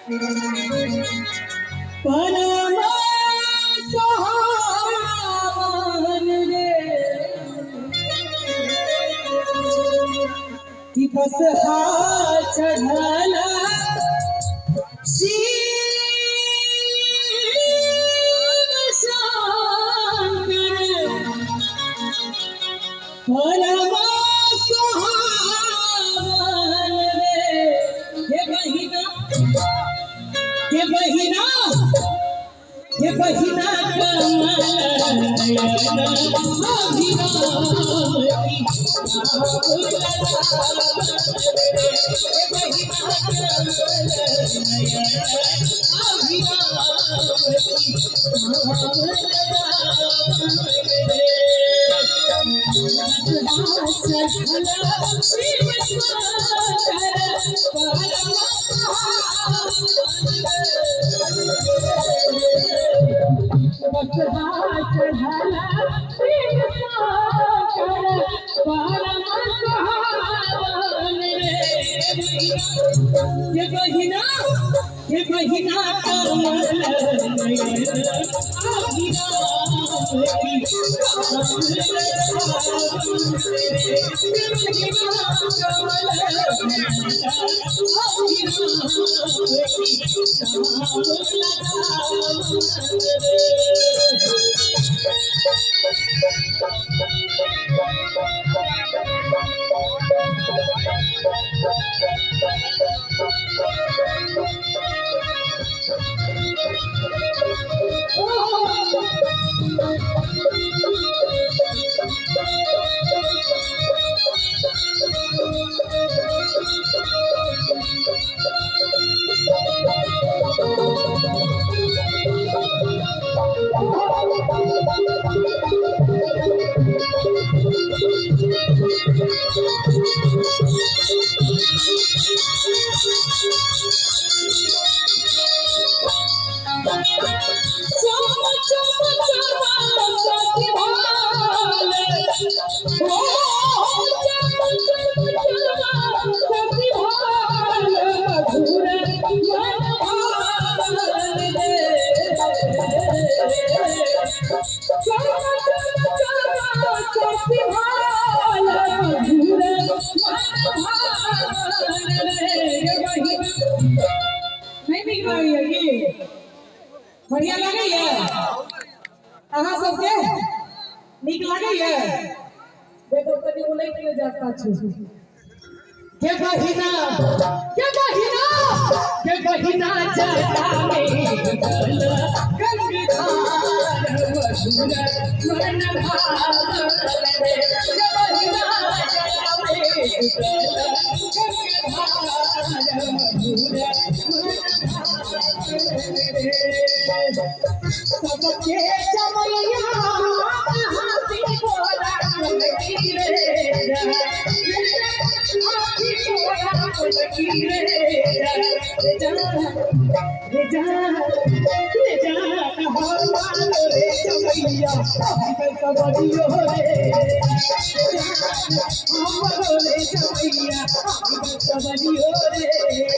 परमा सुहावन रे कि बस हाथ चढ़ला शिव शंकर परमा सुहावन रे ये बहिना ये बहिना कमल बढ़िया लगे अहाँ सबके नीक लगे देखो कभी बोले क्यों जाता छु के बहिना जाता में गंगाधार मधुर मन भाव के बहिना जाता में गंगाधार मधुर सबके चमैया हाथी बोला रे